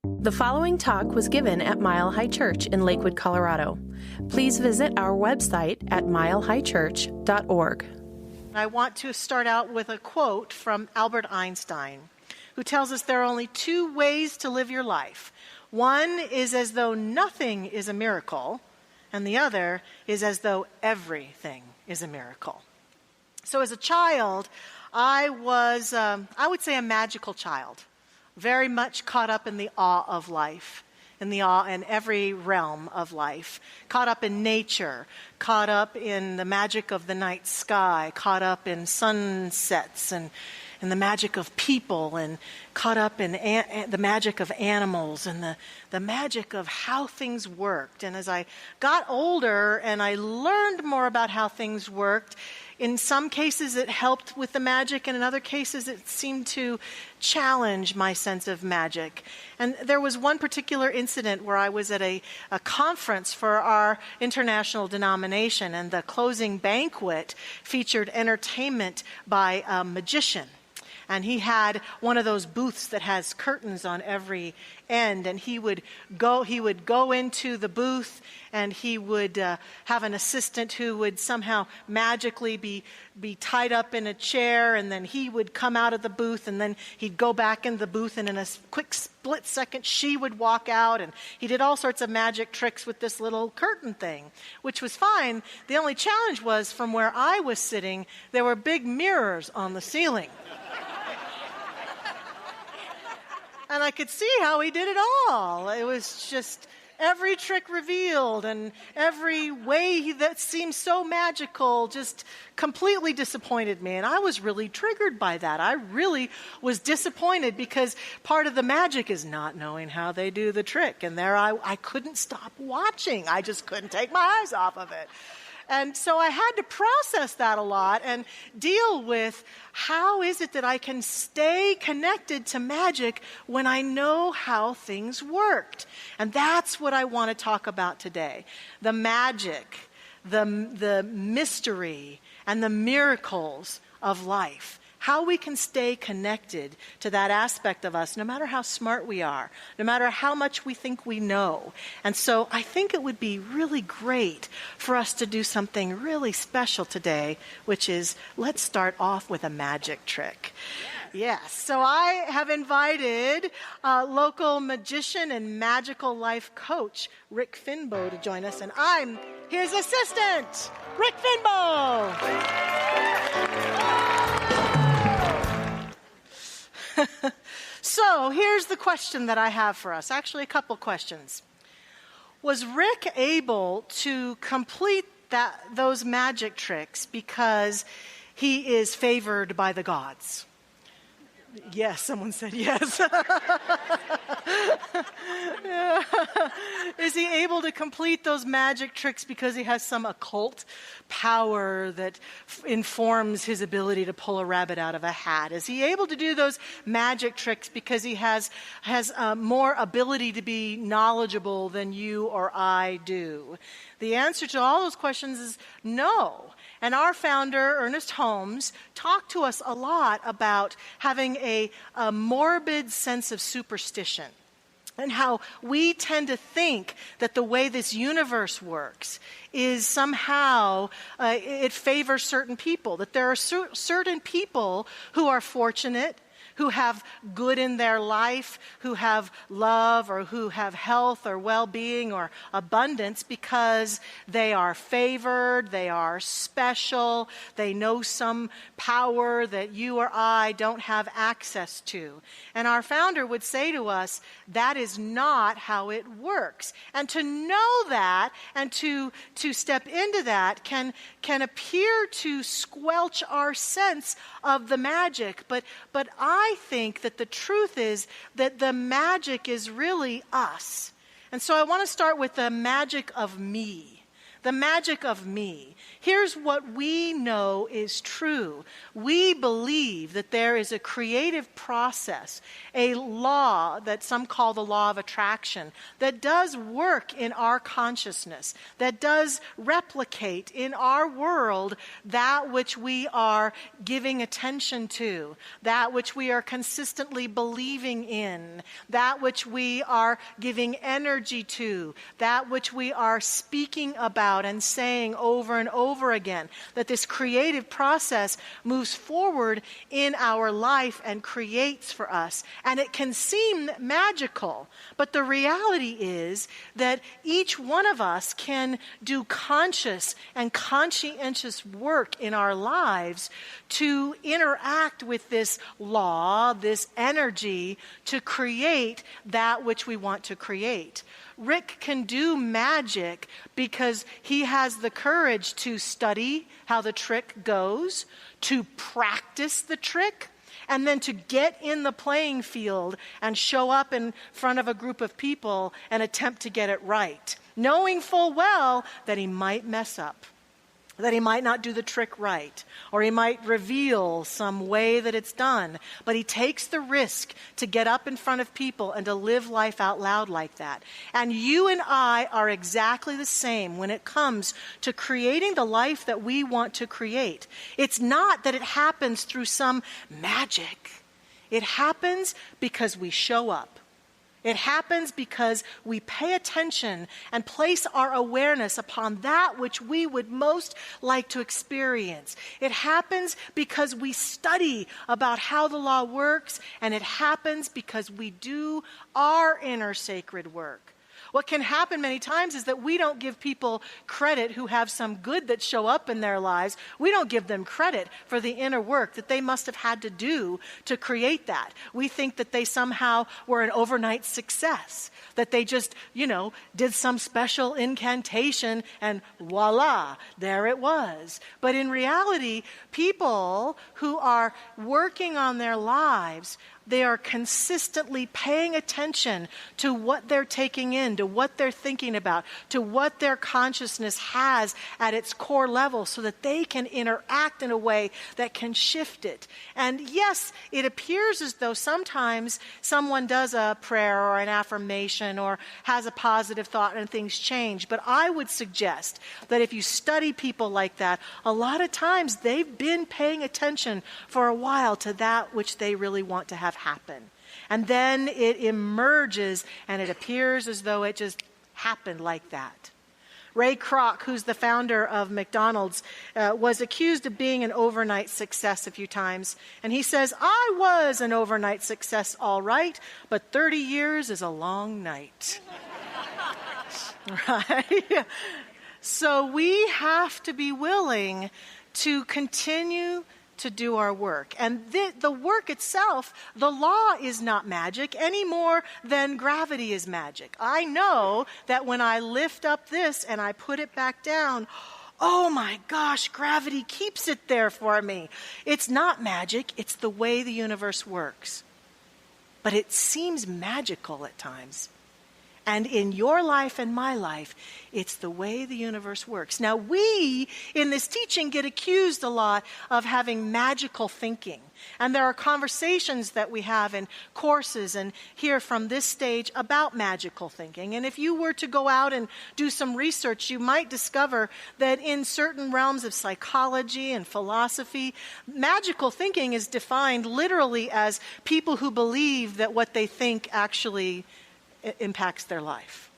The following talk was given at Mile High Church in Lakewood, Colorado. Please visit our website at milehighchurch.org. I want to start out with a quote from Albert Einstein, who tells us there are only two ways to live your life. One is as though nothing is a miracle, and the other is as though everything is a miracle. So as a child, I was, I would say, a magical child, very much caught up in the awe of life, in the awe in every realm of life, caught up in nature, caught up in the magic of the night sky, caught up in sunsets and the magic of people, and caught up in the magic of animals and the magic of how things worked. And as I got older and I learned more about how things worked, in some cases it helped with the magic, and in other cases it seemed to challenge my sense of magic. And there was one particular incident where I was at a conference for our international denomination, and the closing banquet featured entertainment by a magician. And he had one of those booths that has curtains on every end, and he would go into the booth, and he would have an assistant who would somehow magically be tied up in a chair, and then he would come out of the booth, and then he'd go back in the booth, and in a quick split second she would walk out, and he did all sorts of magic tricks with this little curtain thing, which was fine. The only challenge was, from where I was sitting, there were big mirrors on the ceiling. And I could see how he did it all. It was just every trick revealed, and every way that seemed so magical just completely disappointed me. And I was really triggered by that. I really was disappointed, because part of the magic is not knowing how they do the trick. And there I couldn't stop watching. I just couldn't take my eyes off of it. And so I had to process that a lot and deal with, how is it that I can stay connected to magic when I know how things worked? And that's what I want to talk about today. The magic, the mystery, and the miracles of life. How we can stay connected to that aspect of us, no matter how smart we are, no matter how much we think we know. And so I think it would be really great for us to do something really special today, which is, let's start off with a magic trick. Yes, so I have invited local magician and magical life coach, Rick Finbow, to join us, and I'm his assistant, Rick Finbow. So here's the question that I have for us. Actually, a couple questions. Was Rick able to complete those magic tricks because he is favored by the gods? Yes, someone said yes. Yeah. Is he able to complete those magic tricks because he has some occult power that informs his ability to pull a rabbit out of a hat? Is he able to do those magic tricks because he has more ability to be knowledgeable than you or I do? The answer to all those questions is no. And our founder, Ernest Holmes, talked to us a lot about having a morbid sense of superstition, and how we tend to think that the way this universe works is somehow it favors certain people, that there are certain people who are fortunate, who have good in their life, who have love, or who have health or well-being or abundance because they are favored, they are special, they know some power that you or I don't have access to. And our founder would say to us, that is not how it works. And to know that and to step into that can appear to squelch our sense of the magic. But I think that the truth is that the magic is really us. And so I want to start with the magic of me. the magic of me. Here's what we know is true. We believe that there is a creative process, a law that some call the law of attraction, that does work in our consciousness, that does replicate in our world that which we are giving attention to, that which we are consistently believing in, that which we are giving energy to, that which we are speaking about and saying over and over again, that this creative process moves forward in our life and creates for us. And it can seem magical, but the reality is that each one of us can do conscious and conscientious work in our lives to interact with this law, this energy, to create that which we want to create. Rick can do magic because he has the courage to study how the trick goes, to practice the trick, and then to get in the playing field and show up in front of a group of people and attempt to get it right, knowing full well that he might mess up, that he might not do the trick right, or he might reveal some way that it's done. But he takes the risk to get up in front of people and to live life out loud like that. And you and I are exactly the same when it comes to creating the life that we want to create. It's not that it happens through some magic. It happens because we show up. It happens because we pay attention and place our awareness upon that which we would most like to experience. It happens because we study about how the law works, and it happens because we do our inner sacred work. What can happen many times is that we don't give people credit who have some good that show up in their lives. We don't give them credit for the inner work that they must have had to do to create that. We think that they somehow were an overnight success, that they just, did some special incantation and voila, there it was. But in reality, people who are working on their lives, they are consistently paying attention to what they're taking in, to what they're thinking about, to what their consciousness has at its core level, so that they can interact in a way that can shift it. And yes, it appears as though sometimes someone does a prayer or an affirmation or has a positive thought and things change. But I would suggest that if you study people like that, a lot of times they've been paying attention for a while to that which they really want to have happen. And then it emerges and it appears as though it just happened like that. Ray Kroc, who's the founder of McDonald's, was accused of being an overnight success a few times. And he says, I was an overnight success, all right, but 30 years is a long night. Right? So we have to be willing to continue to do our work. And the work itself, the law is not magic any more than gravity is magic. I know that when I lift up this and I put it back down, oh my gosh, gravity keeps it there for me. It's not magic, it's the way the universe works. But it seems magical at times. And in your life and my life, it's the way the universe works. Now, we, in this teaching, get accused a lot of having magical thinking. And there are conversations that we have in courses and here from this stage about magical thinking. And if you were to go out and do some research, you might discover that in certain realms of psychology and philosophy, magical thinking is defined literally as people who believe that what they think actually impacts their life.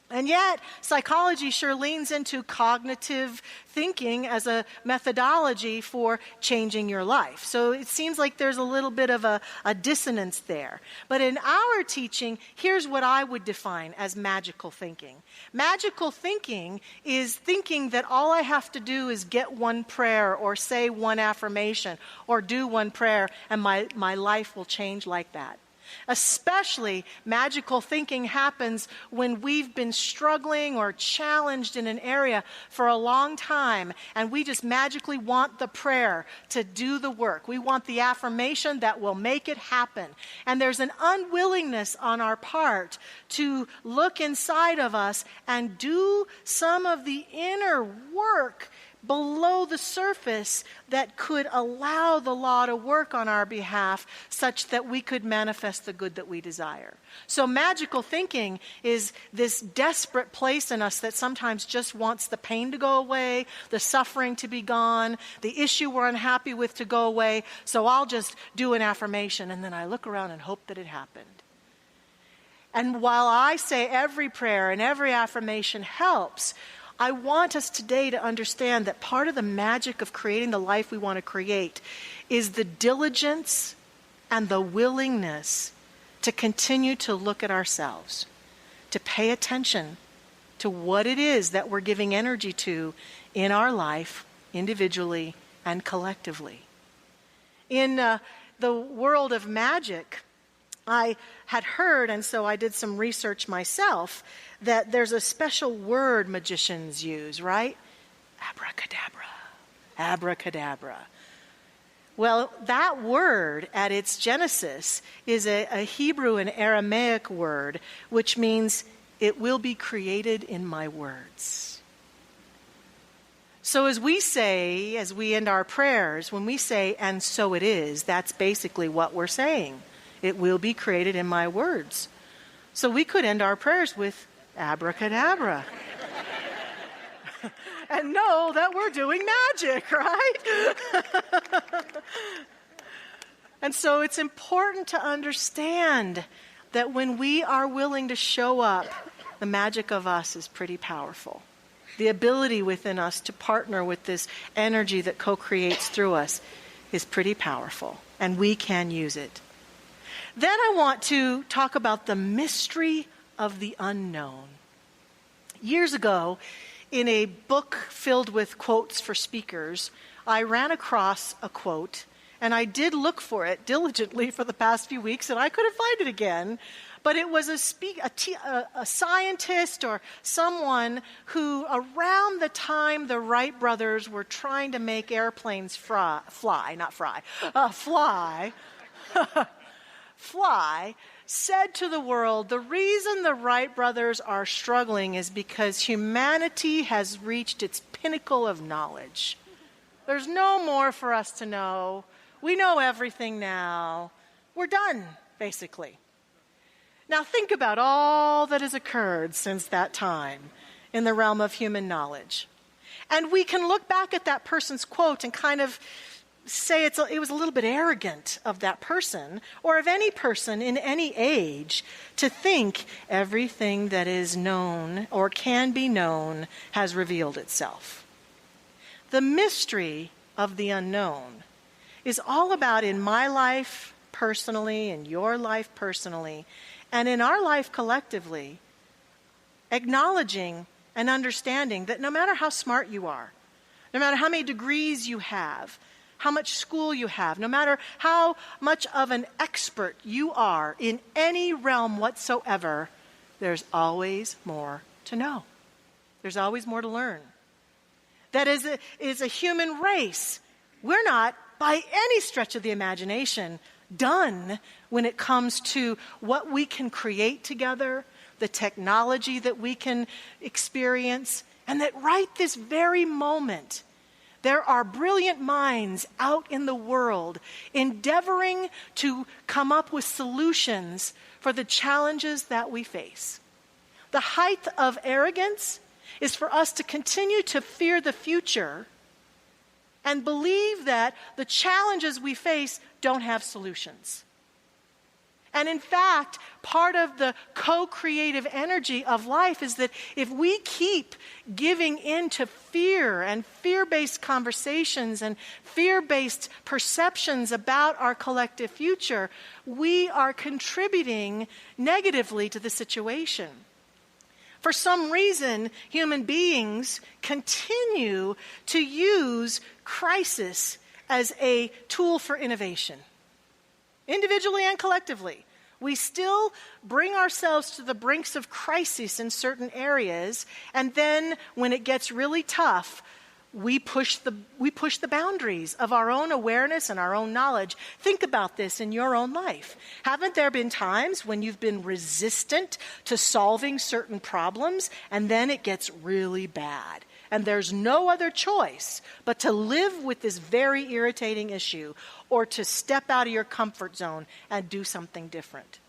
And yet, psychology sure leans into cognitive thinking as a methodology for changing your life. So it seems like there's a little bit of a dissonance there. But in our teaching, here's what I would define as magical thinking. Magical thinking is thinking that all I have to do is get one prayer or say one affirmation or do one prayer and my life will change like that. Especially magical thinking happens when we've been struggling or challenged in an area for a long time, and we just magically want the prayer to do the work. We want the affirmation that will make it happen. And there's an unwillingness on our part to look inside of us and do some of the inner work below the surface that could allow the law to work on our behalf such that we could manifest the good that we desire. So magical thinking is this desperate place in us that sometimes just wants the pain to go away, the suffering to be gone, the issue we're unhappy with to go away. So I'll just do an affirmation and then I look around and hope that it happened. And while I say every prayer and every affirmation helps, I want us today to understand that part of the magic of creating the life we want to create is the diligence and the willingness to continue to look at ourselves, to pay attention to what it is that we're giving energy to in our life, individually and collectively. In the world of magic, I had heard, and so I did some research myself, that there's a special word magicians use, right? Abracadabra. Abracadabra. Well, that word at its genesis is a Hebrew and Aramaic word, which means it will be created in my words. So as we end our prayers, when we say, and so it is, that's basically what we're saying. It will be created in my words. So we could end our prayers with abracadabra. And know that we're doing magic, right? And so it's important to understand that when we are willing to show up, the magic of us is pretty powerful. The ability within us to partner with this energy that co-creates through us is pretty powerful, and we can use it. Then I want to talk about the mystery of the unknown. Years ago, in a book filled with quotes for speakers, I ran across a quote, and I did look for it diligently for the past few weeks, and I couldn't find it again. But it was a scientist or someone who, around the time the Wright brothers were trying to make airplanes fly, said to the world, the reason the Wright brothers are struggling is because humanity has reached its pinnacle of knowledge. There's no more for us to know. We know everything now. We're done, basically. Now think about all that has occurred since that time in the realm of human knowledge. And we can look back at that person's quote and kind of say it was a little bit arrogant of that person, or of any person in any age, to think everything that is known or can be known has revealed itself. The mystery of the unknown is all about, in my life personally, in your life personally, and in our life collectively, acknowledging and understanding that no matter how smart you are, no matter how many degrees you have, how much school you have, no matter how much of an expert you are in any realm whatsoever, there's always more to know. There's always more to learn. That is a human race. We're not, by any stretch of the imagination, done when it comes to what we can create together, the technology that we can experience, and that right this very moment, there are brilliant minds out in the world endeavoring to come up with solutions for the challenges that we face. The height of arrogance is for us to continue to fear the future and believe that the challenges we face don't have solutions. And in fact, part of the co-creative energy of life is that if we keep giving in to fear and fear-based conversations and fear-based perceptions about our collective future, we are contributing negatively to the situation. For some reason, human beings continue to use crisis as a tool for innovation. Individually and collectively. We still bring ourselves to the brinks of crisis in certain areas, and then when it gets really tough, we push the boundaries of our own awareness and our own knowledge. Think about this in your own life. Haven't there been times when you've been resistant to solving certain problems, and then it gets really bad? And there's no other choice but to live with this very irritating issue or to step out of your comfort zone and do something different.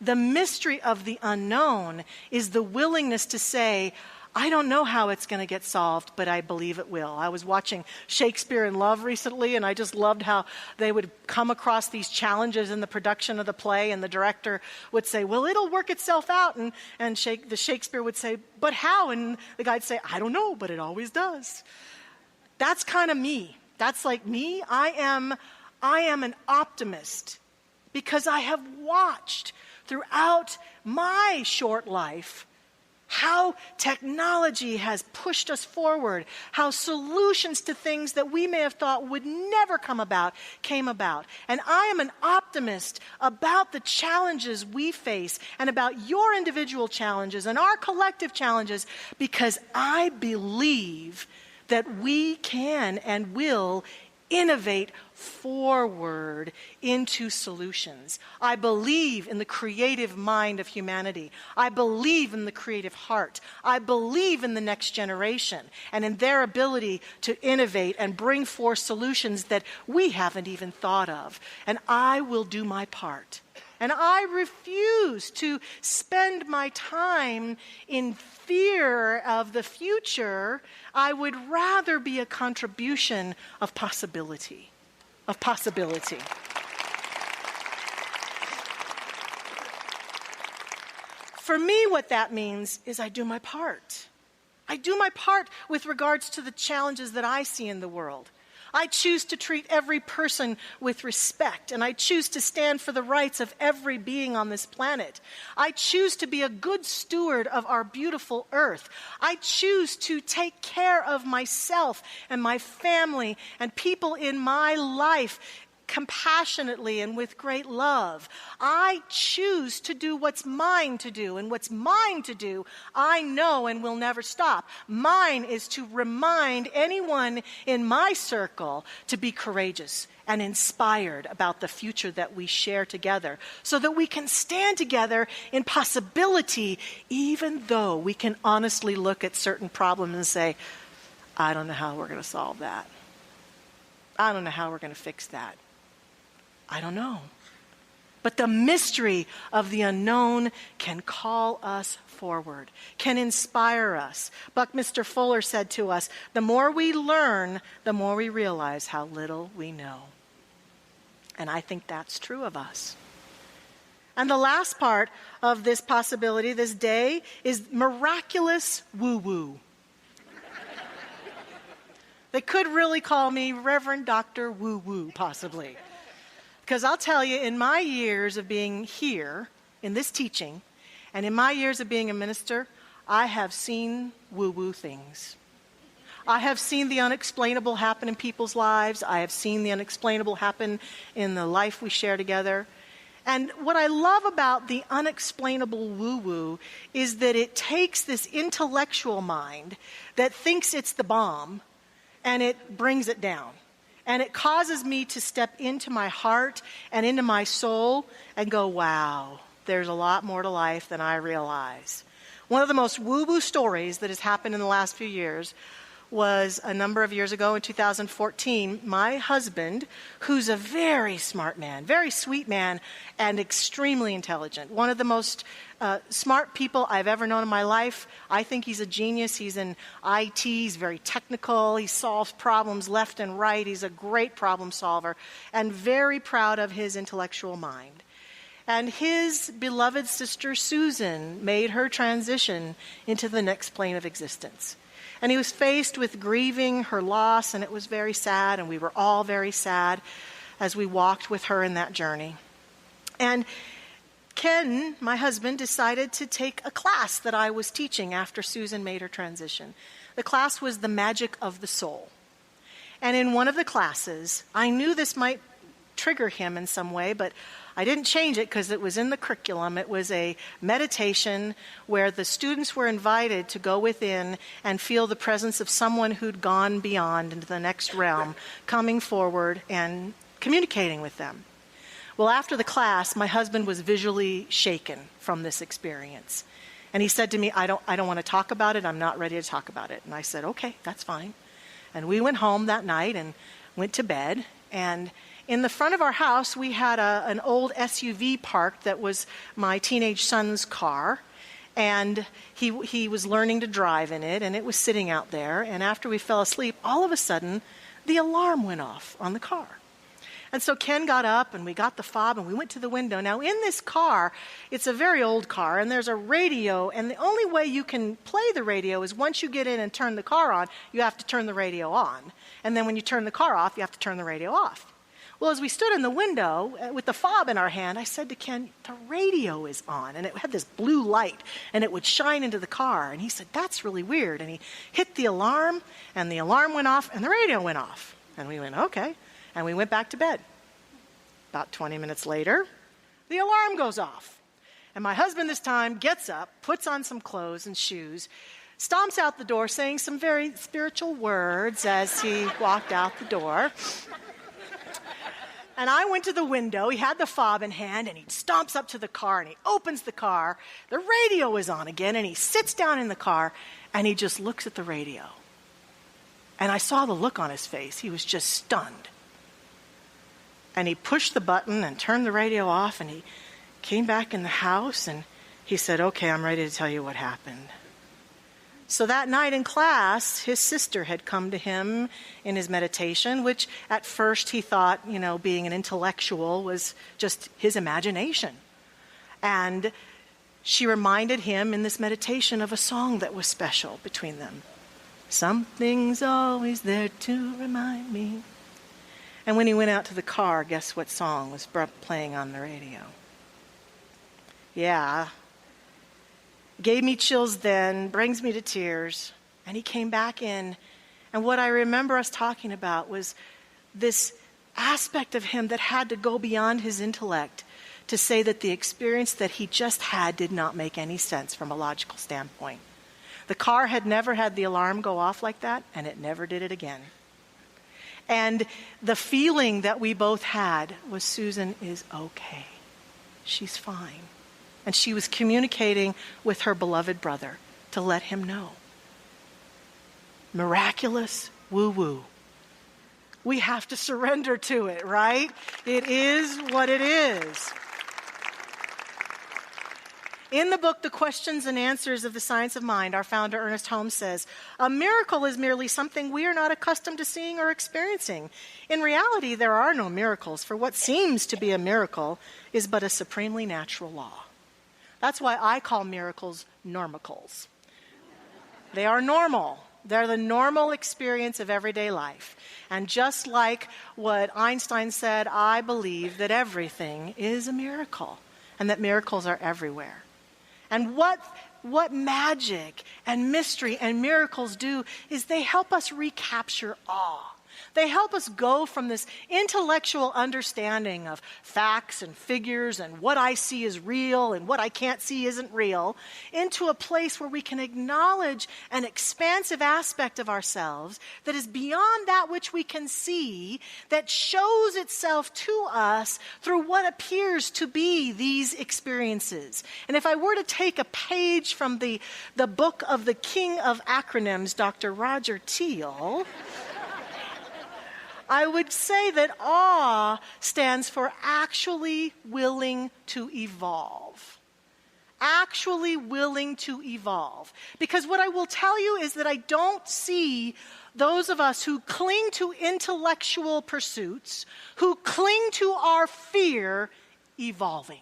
The mystery of the unknown is the willingness to say, I don't know how it's going to get solved, but I believe it will. I was watching Shakespeare in Love recently, and I just loved how they would come across these challenges in the production of the play, and the director would say, well, it'll work itself out, and the Shakespeare would say, but how? And the guy'd say, I don't know, but it always does. That's kind of me. That's like me. I am an optimist because I have watched throughout my short life how technology has pushed us forward, how solutions to things that we may have thought would never come about came about. And I am an optimist about the challenges we face and about your individual challenges and our collective challenges, because I believe that we can and will innovate forward into solutions. I believe in the creative mind of humanity. I believe in the creative heart. I believe in the next generation and in their ability to innovate and bring forth solutions that we haven't even thought of. And I will do my part. And I refuse to spend my time in fear of the future. I would rather be a contribution of possibility. For me, what that means is I do my part. I do my part with regards to the challenges that I see in the world. I choose to treat every person with respect, and I choose to stand for the rights of every being on this planet. I choose to be a good steward of our beautiful earth. I choose to take care of myself and my family and people in my life compassionately and with great love. I choose to do what's mine to do, and what's mine to do, I know and will never stop. Mine is to remind anyone in my circle to be courageous and inspired about the future that we share together, so that we can stand together in possibility, even though we can honestly look at certain problems and say, I don't know how we're going to solve that. I don't know how we're going to fix that. I don't know. But the mystery of the unknown can call us forward, can inspire us. Buckminster Fuller said to us, the more we learn, the more we realize how little we know. And I think that's true of us. And the last part of this possibility, this day, is miraculous woo-woo. They could really call me Reverend Dr. Woo-Woo, possibly. Because I'll tell you, in my years of being here, in this teaching, and in my years of being a minister, I have seen woo-woo things. I have seen the unexplainable happen in people's lives. I have seen the unexplainable happen in the life we share together. And what I love about the unexplainable woo-woo is that it takes this intellectual mind that thinks it's the bomb, and it brings it down. And it causes me to step into my heart and into my soul and go, wow, there's a lot more to life than I realize. One of the most woo-woo stories that has happened in the last few years was a number of years ago in 2014. My husband, who's a very smart man, very sweet man, and extremely intelligent, one of the most smart people I've ever known in my life. I think he's a genius. He's in IT. He's very technical. He solves problems left and right. He's a great problem solver and very proud of his intellectual mind. And his beloved sister Susan made her transition into the next plane of existence. And he was faced with grieving her loss, and it was very sad, and we were all very sad as we walked with her in that journey. And Ken, my husband, decided to take a class that I was teaching after Susan made her transition. The class was The Magic of the Soul. And in one of the classes, I knew this might trigger him in some way, but I didn't change it because it was in the curriculum. It was a meditation where the students were invited to go within and feel the presence of someone who'd gone beyond into the next realm, coming forward and communicating with them. Well, after the class, my husband was visually shaken from this experience. And he said to me, I don't want to talk about it. I'm not ready to talk about it. And I said, okay, that's fine. And we went home that night and went to bed. And in the front of our house, we had an old SUV parked that was my teenage son's car. And he was learning to drive in it, and it was sitting out there. And after we fell asleep, all of a sudden, the alarm went off on the car. And so Ken got up, and we got the fob, and we went to the window. Now, in this car, it's a very old car, and there's a radio, and the only way you can play the radio is once you get in and turn the car on, you have to turn the radio on. And then when you turn the car off, you have to turn the radio off. Well, as we stood in the window with the fob in our hand, I said to Ken, the radio is on. And it had this blue light, and it would shine into the car. And he said, that's really weird. And he hit the alarm, and the alarm went off, and the radio went off. And we went, okay. And we went back to bed. About 20 minutes later, the alarm goes off. And my husband this time gets up, puts on some clothes and shoes, stomps out the door saying some very spiritual words as he walked out the door. And I went to the window. He had the fob in hand, and he stomps up to the car, and he opens the car. The radio is on again, and he sits down in the car, and he just looks at the radio. And I saw the look on his face. He was just stunned. And he pushed the button and turned the radio off, and he came back in the house, and he said, okay, I'm ready to tell you what happened. So that night in class, his sister had come to him in his meditation, which at first he thought, being an intellectual was just his imagination. And she reminded him in this meditation of a song that was special between them. Something's always there to remind me. And when he went out to the car, guess what song was playing on the radio? Yeah. Gave me chills then, brings me to tears. And he came back in. And what I remember us talking about was this aspect of him that had to go beyond his intellect to say that the experience that he just had did not make any sense from a logical standpoint. The car had never had the alarm go off like that, and it never did it again. And the feeling that we both had was Susan is okay. She's fine. And she was communicating with her beloved brother to let him know. Miraculous woo-woo. We have to surrender to it, right? It is what it is. In the book, The Questions and Answers of the Science of Mind, our founder, Ernest Holmes, says, a miracle is merely something we are not accustomed to seeing or experiencing. In reality, there are no miracles, for what seems to be a miracle is but a supremely natural law. That's why I call miracles normicals. They are normal. They're the normal experience of everyday life. And just like what Einstein said, I believe that everything is a miracle and that miracles are everywhere. And what magic and mystery and miracles do is they help us recapture awe. They help us go from this intellectual understanding of facts and figures and what I see is real and what I can't see isn't real into a place where we can acknowledge an expansive aspect of ourselves that is beyond that which we can see, that shows itself to us through what appears to be these experiences. And if I were to take a page from the book of the king of acronyms, Dr. Roger Teal, I would say that awe stands for actually willing to evolve. Actually willing to evolve. Because what I will tell you is that I don't see those of us who cling to intellectual pursuits, who cling to our fear, evolving.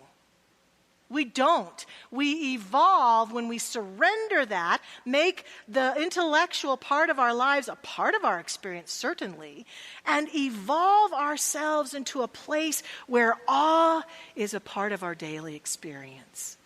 We don't. We evolve when we surrender that, make the intellectual part of our lives a part of our experience, certainly, and evolve ourselves into a place where awe is a part of our daily experience.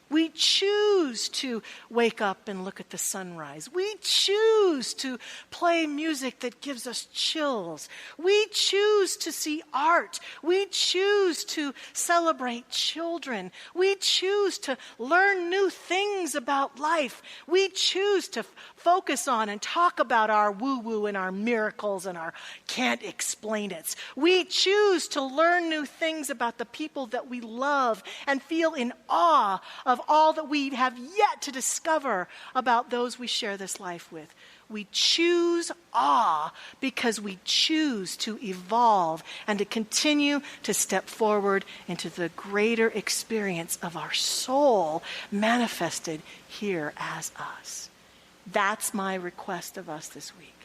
We choose choose to wake up and look at the sunrise. We choose to play music that gives us chills. We choose to see art. We choose to celebrate children. We choose to learn new things about life. We choose to focus on and talk about our woo-woo and our miracles and our can't explain it. We choose to learn new things about the people that we love and feel in awe of all that we have yet to discover about those we share this life with. We choose awe because we choose to evolve and to continue to step forward into the greater experience of our soul manifested here as us. That's my request of us this week,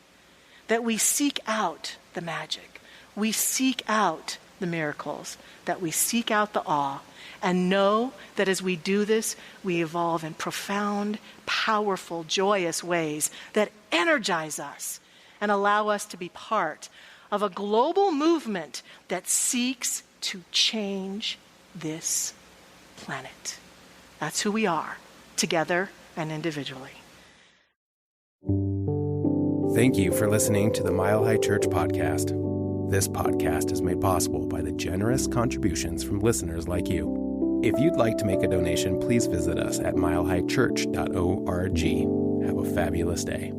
that we seek out the magic, we seek out the miracles, that we seek out the awe, and know that as we do this, we evolve in profound, powerful, joyous ways that energize us and allow us to be part of a global movement that seeks to change this planet. That's who we are, together and individually. Thank you for listening to the Mile High Church podcast. This podcast is made possible by the generous contributions from listeners like you. If you'd like to make a donation, please visit us at milehighchurch.org. Have a fabulous day.